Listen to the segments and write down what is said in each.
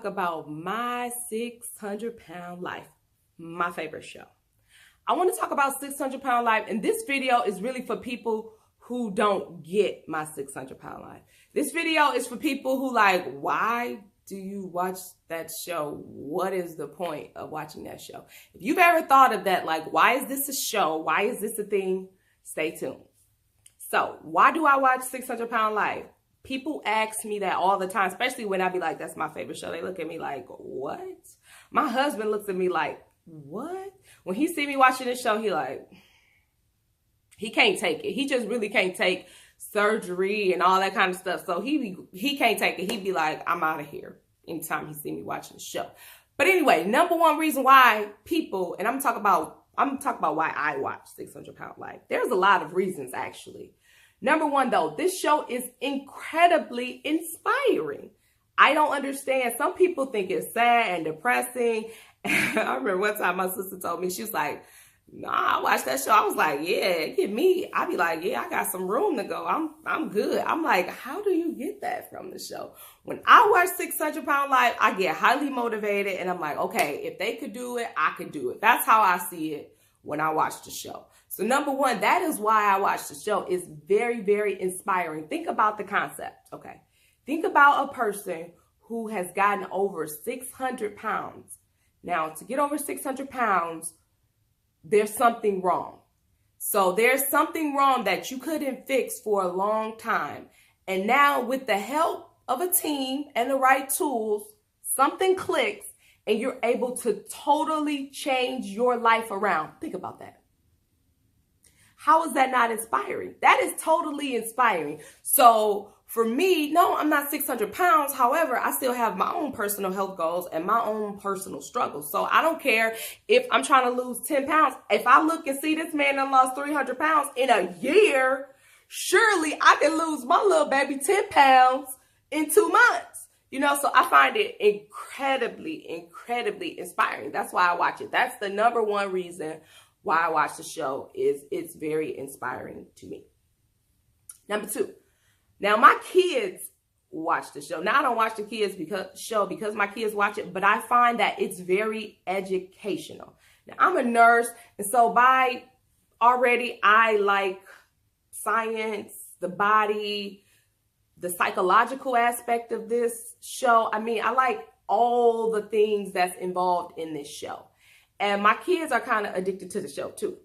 About my 600-pound life, my favorite show. I want to talk about 600-pound life, and this video is really for people who don't get my 600-pound life. This video is for people who like, why do you watch that show? What is the point of watching that show? If you've ever thought of that, like, why is this a show? Why is this a thing? Stay tuned. So, why do I watch 600-pound life? People ask me that all the time, especially when I be like, that's my favorite show. They look at me like, what? My husband looks at me like, what? When he see me watching this show, he can't take it. He just really can't take surgery and all that kind of stuff. So he can't take it. He'd be like, I'm out of here anytime he see me watching the show. But anyway, number one reason why people, and I'm talking about why I watch 600-pound life. There's a lot of reasons, actually. Number one, though, this show is incredibly inspiring. I don't understand. Some people think it's sad and depressing. I remember one time my sister told me, she was like, nah, I watched that show. I was like, yeah, get me. I'd be like, yeah, I got some room to go. I'm good. I'm like, how do you get that from the show? When I watch 600-pound life, I get highly motivated. And I'm like, okay, if they could do it, I could do it. That's how I see it when I watch the show. So number one, that is why I watch the show. It's very, very inspiring. Think about the concept, okay? Think about a person who has gotten over 600 pounds. Now, to get over 600 pounds, there's something wrong. So there's something wrong that you couldn't fix for a long time. And now with the help of a team and the right tools, something clicks and you're able to totally change your life around. Think about that. How is that not inspiring? That is totally inspiring. So for me, no, I'm not 600 pounds. However, I still have my own personal health goals and my own personal struggles. So I don't care if I'm trying to lose 10 pounds. If I look and see this man done lost 300 pounds in a year, surely I can lose my little baby 10 pounds in 2 months. You know, so I find it incredibly, incredibly inspiring. That's why I watch it. That's the number one reason why I watch the show, is it's very inspiring to me. Number two, now my kids watch the show. Now I don't watch the kids because my kids watch it, but I find that it's very educational. Now I'm a nurse, and so I like science, the body, the psychological aspect of this show. I mean, I like all the things that's involved in this show. And my kids are kind of addicted to the show too.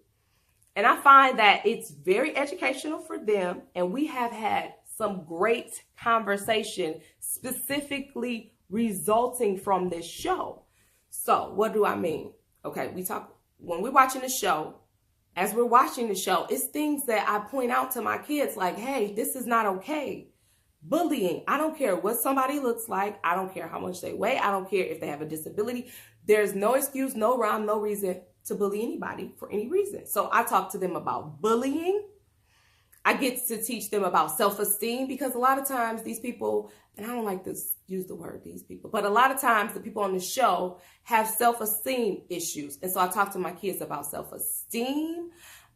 And I find that it's very educational for them. And we have had some great conversation specifically resulting from this show. So what do I mean? Okay, when we're watching the show, as we're watching the show, it's things that I point out to my kids like, hey, this is not okay. Bullying, I don't care what somebody looks like. I don't care how much they weigh. I don't care if they have a disability. There's no excuse, no rhyme, no reason to bully anybody for any reason. So I talk to them about bullying. I get to teach them about self-esteem, because a lot of times these people, and I don't like to use the word these people, but a lot of times the people on the show have self-esteem issues. And so I talk to my kids about self-esteem.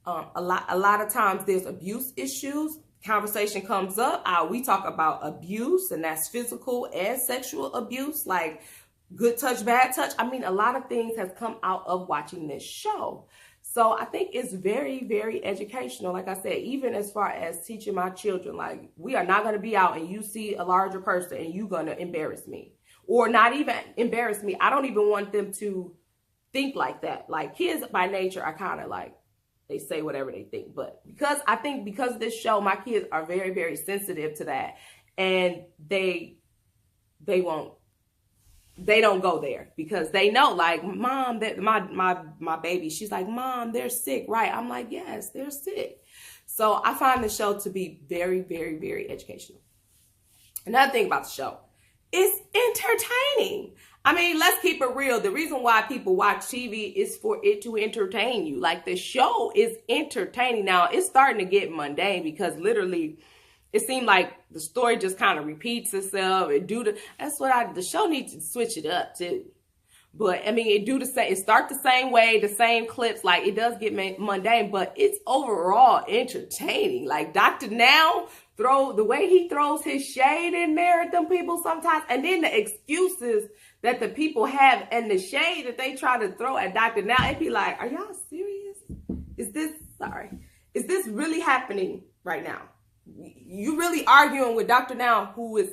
A lot of times there's abuse issues. Conversation comes up, we talk about abuse, and that's physical and sexual abuse, like good touch, bad touch. I mean, a lot of things has come out of watching this show. So I think it's very, very educational. Like I said, even as far as teaching my children, like, we are not going to be out and you see a larger person and you're going to embarrass me, or not even embarrass me. I don't even want them to think like that. Like, kids by nature are kind of like, they say whatever they think. But because of this show, my kids are very, very sensitive to that. And they don't go there, because they know, like, mom, that my baby, she's like, mom, they're sick, right? I'm like, yes, they're sick. So I find the show to be very, very, very educational. Another thing about the show, it's entertaining. I mean, let's keep it real. The reason why people watch TV is for it to entertain you. Like, the show is entertaining. Now, it's starting to get mundane, because literally it seemed like the story just kind of repeats itself. The show needs to switch it up too. But I mean, it start the same way, the same clips. Like, it does get mundane, but it's overall entertaining. Like, Dr. Now the way he throws his shade in there at them people sometimes, and then the excuses that the people have and the shade that they try to throw at Dr. Now, it'd be like, are y'all serious? Is this really happening right now? You really arguing with Dr. Now, who is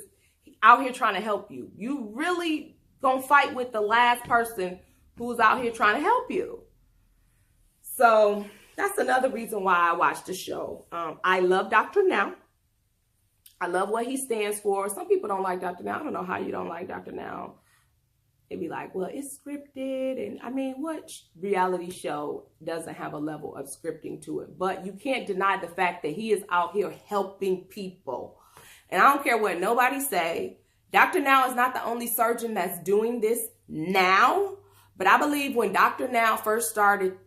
out here trying to help you? You really gonna fight with the last person who's out here trying to help you? So that's another reason why I watch the show. I love Dr. Now. I love what he stands for. Some people don't like Dr. Now. I don't know how you don't like Dr. Now. They'd be like, well, it's scripted. And I mean, what reality show doesn't have a level of scripting to it? But you can't deny the fact that he is out here helping people. And I don't care what nobody say. Dr. Now is not the only surgeon that's doing this now. But I believe when Dr. Now first started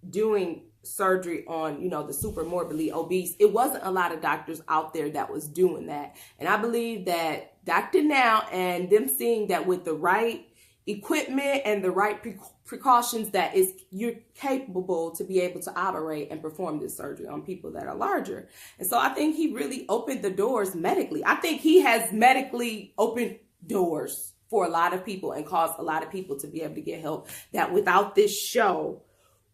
doing surgery on, the super morbidly obese, it wasn't a lot of doctors out there that was doing that. And I believe that Dr. Now and them seeing that with the right equipment and the right precautions that you're capable to be able to operate and perform this surgery on people that are larger. And so I think he really opened the doors medically. I think he has medically opened doors for a lot of people and caused a lot of people to be able to get help that without this show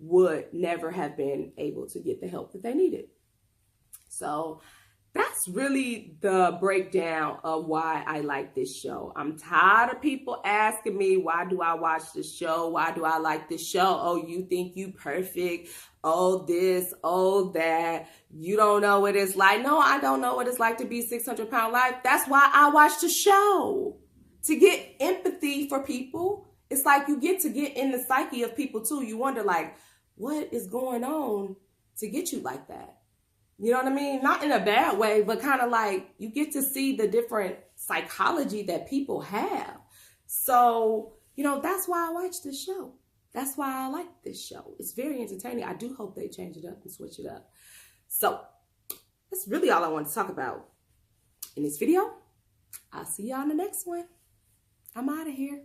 would never have been able to get the help that they needed. So that's really the breakdown of why I like this show. I'm tired of people asking me, why do I watch this show? Why do I like this show? Oh, you think you perfect? Oh, this, oh, that. You don't know what it's like. No, I don't know what it's like to be 600-pound life. That's why I watch the show. To get empathy for people. It's like you get to get in the psyche of people too. You wonder, like, what is going on to get you like that? You know what I mean? Not in a bad way, but kind of like you get to see the different psychology that people have. So, that's why I watch this show. That's why I like this show. It's very entertaining. I do hope they change it up and switch it up. So that's really all I want to talk about in this video. I'll see y'all in the next one. I'm out of here.